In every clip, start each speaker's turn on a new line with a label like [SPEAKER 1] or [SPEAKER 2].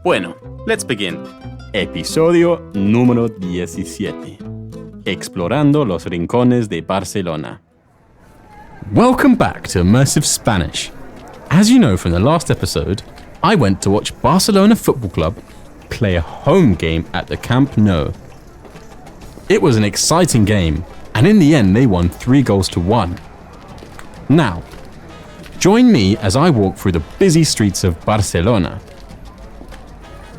[SPEAKER 1] Bueno, let's begin.
[SPEAKER 2] Episodio número 17. Explorando los rincones de Barcelona. Welcome back to Immersive Spanish. As you know from the last episode, I went to watch Barcelona Football Club play a home game at the Camp Nou. It was an exciting game, and in the end they won 3-1. Now, join me as I walk through the busy streets of Barcelona.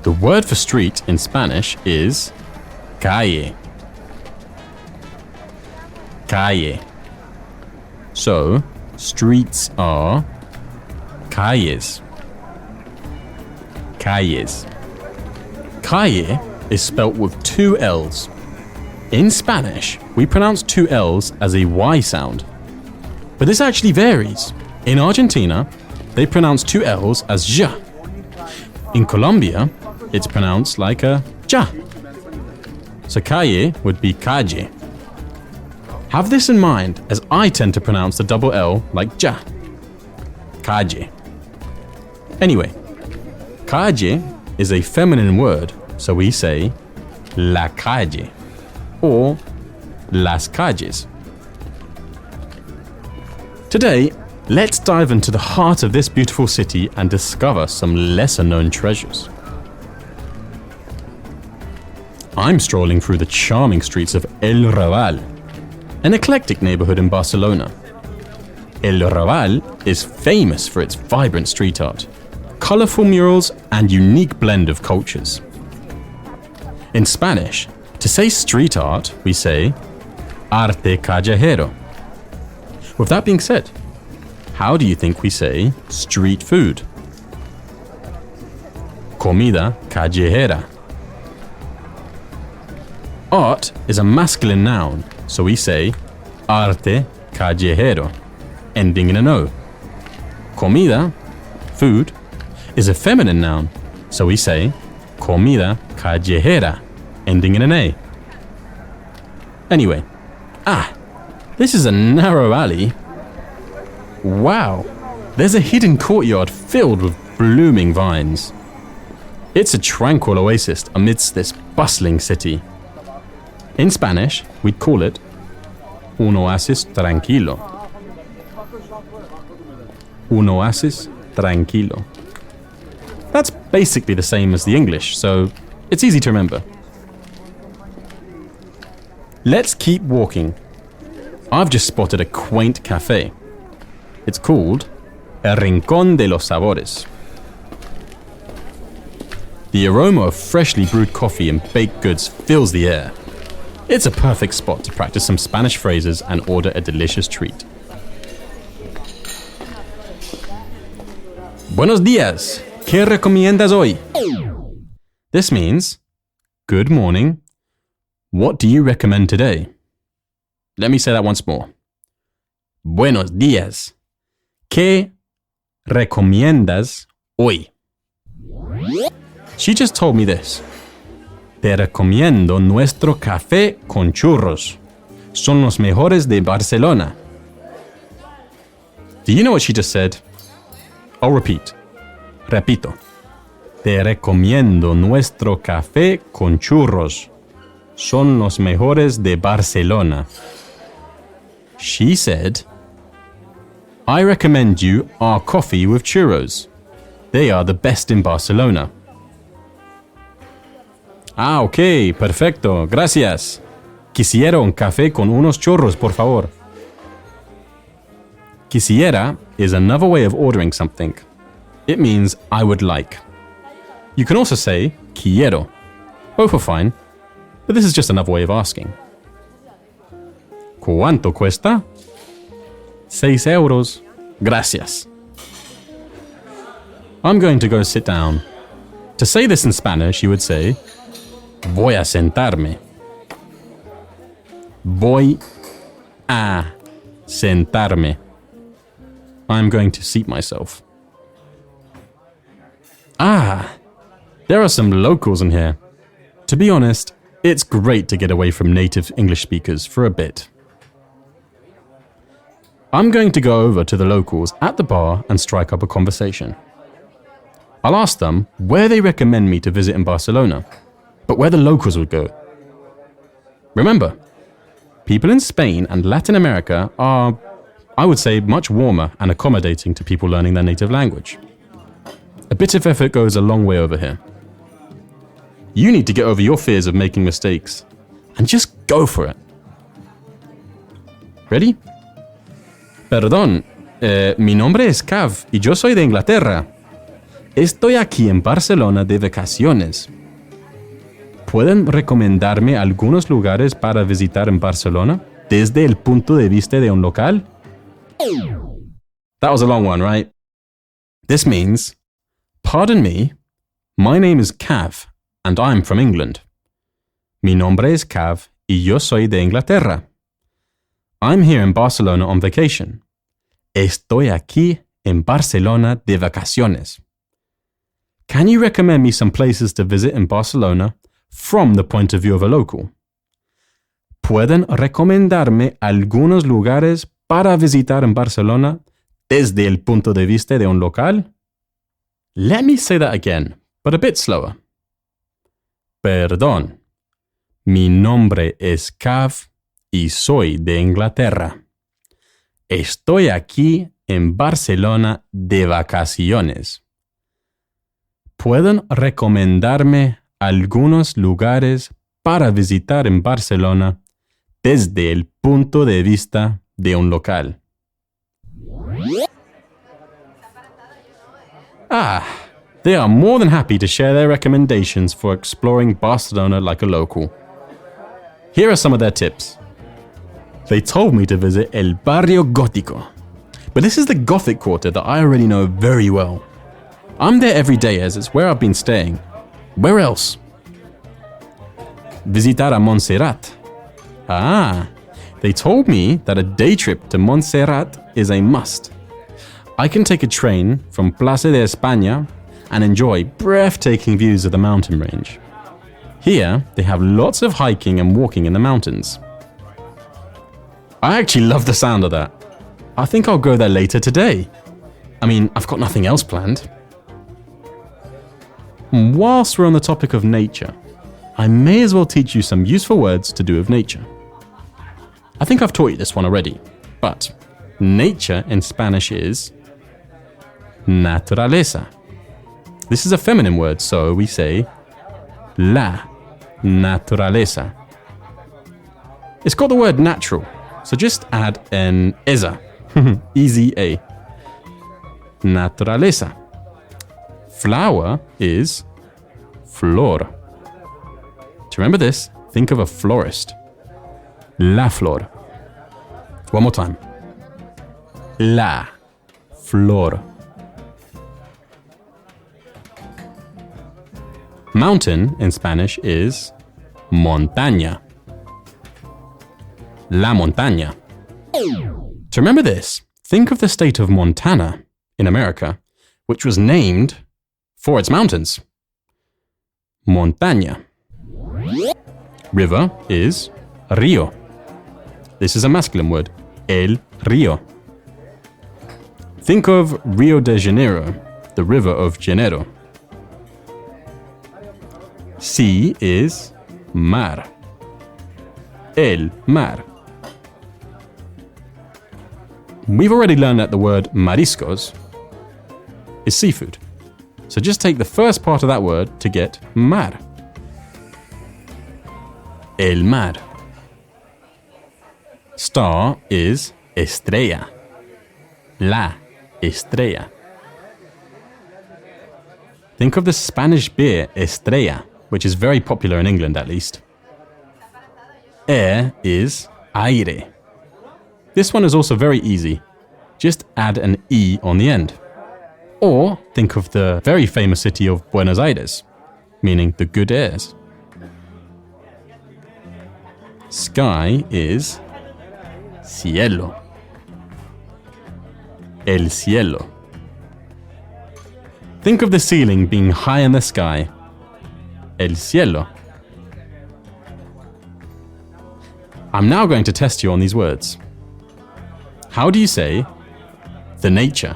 [SPEAKER 2] The word for street in Spanish is calle. Calle. So, streets are calles. Calles. Calle is spelt with 2 L's. In Spanish, we pronounce 2 L's as a Y sound. But this actually varies. In Argentina, they pronounce 2 L's as ja. In Colombia, it's pronounced like a ja. So calle would be calle. Have this in mind, as I tend to pronounce the double L like ja. Calle. Anyway, calle is a feminine word, so we say la calle or las calles. Today, let's dive into the heart of this beautiful city and discover some lesser-known treasures. I'm strolling through the charming streets of El Raval, an eclectic neighborhood in Barcelona. El Raval is famous for its vibrant street art, colorful murals, and unique blend of cultures. In Spanish, to say street art, we say arte callejero. With that being said, how do you think we say street food? Comida callejera. Art is a masculine noun, so we say arte callejero, ending in an O. Comida, food, is a feminine noun, so we say comida callejera, ending in an A. Anyway, this is a narrow alley. Wow, there's a hidden courtyard filled with blooming vines. It's a tranquil oasis amidst this bustling city. In Spanish, we'd call it un oasis tranquilo. Un oasis tranquilo. That's basically the same as the English, so it's easy to remember. Let's keep walking. I've just spotted a quaint cafe. It's called El Rincón de los Sabores. The aroma of freshly brewed coffee and baked goods fills the air. It's a perfect spot to practice some Spanish phrases and order a delicious treat. Buenos días. ¿Qué recomiendas hoy? This means, good morning. What do you recommend today? Let me say that once more. Buenos días. ¿Qué recomiendas hoy? She just told me this. Te recomiendo nuestro café con churros. Son los mejores de Barcelona. Do you know what she just said? I'll repeat. Repito. Te recomiendo nuestro café con churros. Son los mejores de Barcelona. She said, I recommend you our coffee with churros. They are the best in Barcelona. Ok, perfecto, gracias. Quisiera un café con unos churros, por favor. Quisiera is another way of ordering something. It means I would like. You can also say quiero. Both are fine, but this is just another way of asking. ¿Cuánto cuesta? 6 euros. Gracias. I'm going to go sit down. To say this in Spanish, you would say, voy a sentarme. Voy a sentarme. I'm going to seat myself. There are some locals in here. To be honest, it's great to get away from native English speakers for a bit. I'm going to go over to the locals at the bar and strike up a conversation. I'll ask them where they recommend me to visit in Barcelona, but where the locals would go. Remember, people in Spain and Latin America are, I would say, much warmer and accommodating to people learning their native language. A bit of effort goes a long way over here. You need to get over your fears of making mistakes and just go for it. Ready? Perdón, mi nombre es Cav y yo soy de Inglaterra. Estoy aquí en Barcelona de vacaciones. ¿Pueden recomendarme algunos lugares para visitar en Barcelona desde el punto de vista de un local? That was a long one, right? This means, pardon me, my name is Cav and I'm from England. Mi nombre es Cav y yo soy de Inglaterra. I'm here in Barcelona on vacation. Estoy aquí en Barcelona de vacaciones. Can you recommend me some places to visit in Barcelona from the point of view of a local? ¿Pueden recomendarme algunos lugares para visitar en Barcelona desde el punto de vista de un local? Let me say that again, but a bit slower. Perdón. Mi nombre es Cav y soy de Inglaterra. Estoy aquí en Barcelona de vacaciones. ¿Pueden recomendarme algunos lugares para visitar en Barcelona desde el punto de vista de un local? They are more than happy to share their recommendations for exploring Barcelona like a local. Here are some of their tips. They told me to visit El Barrio Gótico, but this is the Gothic quarter that I already know very well. I'm there every day as it's where I've been staying. Where else? Visitar a Montserrat. They told me that a day trip to Montserrat is a must. I can take a train from Plaza de España and enjoy breathtaking views of the mountain range. Here, they have lots of hiking and walking in the mountains. I actually love the sound of that. I think I'll go there later today. I mean, I've got nothing else planned. Whilst we're on the topic of nature, I may as well teach you some useful words to do with nature. I think I've taught you this one already, but nature in Spanish is naturaleza. This is a feminine word, so we say la naturaleza. It's got the word natural, so just add an eza. Easy A. Naturaleza. Flower is flor. To remember this, think of a florist. La flor. One more time. La flor. Mountain in Spanish is montaña. La montaña. To remember this, think of the state of Montana in America, which was named for its mountains. Montaña. River is río. This is a masculine word, el río. Think of Rio de Janeiro, the river of Janeiro. Sea is mar. El mar. We've already learned that the word mariscos is seafood. So just take the first part of that word to get mar. El mar. Star is estrella. La estrella. Think of the Spanish beer Estrella, which is very popular in England at least. Air is aire. This one is also very easy. Just add an E on the end. Or think of the very famous city of Buenos Aires, meaning the good airs. Sky is cielo. El cielo. Think of the ceiling being high in the sky. El cielo. I'm now going to test you on these words. How do you say the nature?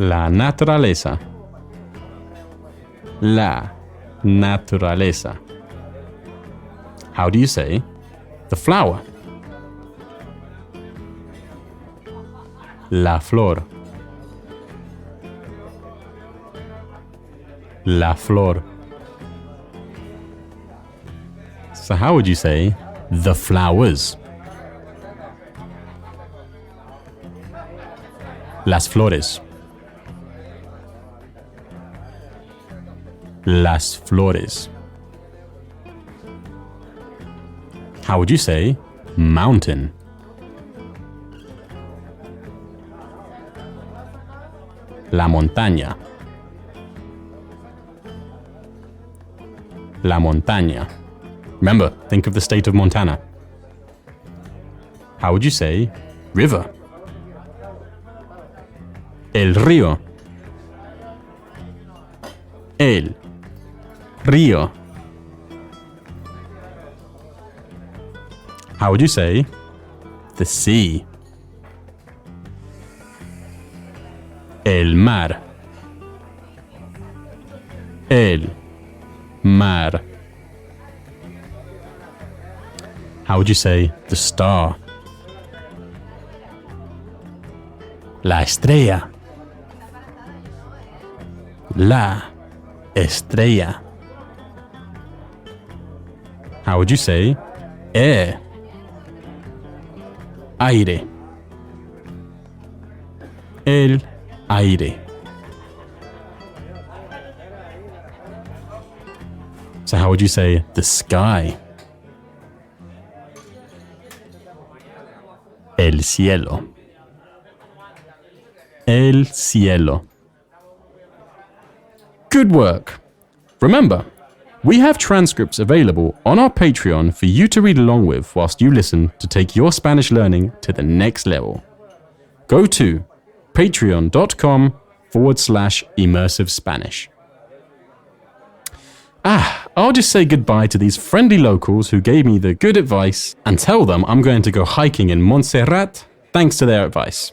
[SPEAKER 2] La naturaleza. La naturaleza. How do you say the flower? La flor. La flor. So how would you say the flowers? Las flores. Las flores. How would you say mountain? La montaña. La montaña. Remember, think of the state of Montana. How would you say river? El río. El río. How would you say the sea? El mar. El mar. How would you say the star? La estrella. La estrella. How would you say air? Aire. El aire. So how would you say the sky? El cielo. El cielo. Good work! Remember, we have transcripts available on our Patreon for you to read along with whilst you listen to take your Spanish learning to the next level. Go to patreon.com/immersive Spanish. I'll just say goodbye to these friendly locals who gave me the good advice and tell them I'm going to go hiking in Montserrat thanks to their advice.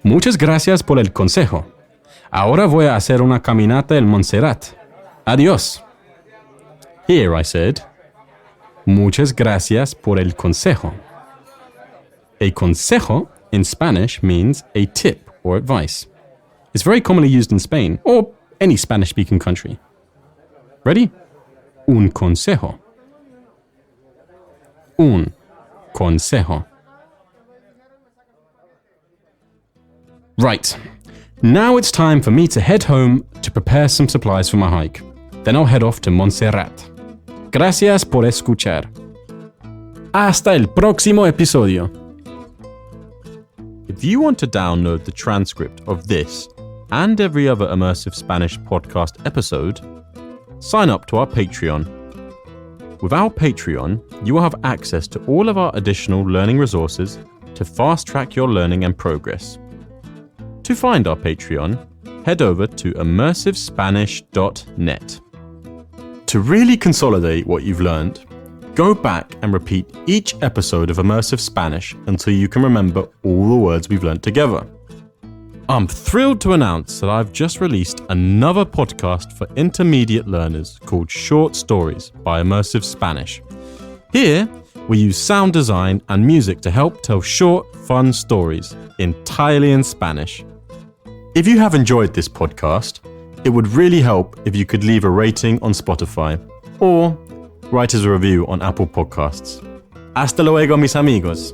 [SPEAKER 2] Muchas gracias por el consejo. Ahora voy a hacer una caminata en Montserrat. Adiós. Here I said, muchas gracias por el consejo. A consejo in Spanish means a tip or advice. It's very commonly used in Spain or any Spanish-speaking country. Ready? Un consejo. Un consejo. Right. Now it's time for me to head home to prepare some supplies for my hike. Then I'll head off to Montserrat. Gracias por escuchar. Hasta el próximo episodio. If you want to download the transcript of this and every other Immersive Spanish podcast episode, sign up to our Patreon. With our Patreon, you will have access to all of our additional learning resources to fast-track your learning and progress. To find our Patreon, head over to immersivespanish.net. To really consolidate what you've learned, go back and repeat each episode of Immersive Spanish until you can remember all the words we've learned together. I'm thrilled to announce that I've just released another podcast for intermediate learners called Short Stories by Immersive Spanish. Here, we use sound design and music to help tell short, fun stories entirely in Spanish. If you have enjoyed this podcast, it would really help if you could leave a rating on Spotify or write us a review on Apple Podcasts. Hasta luego, mis amigos.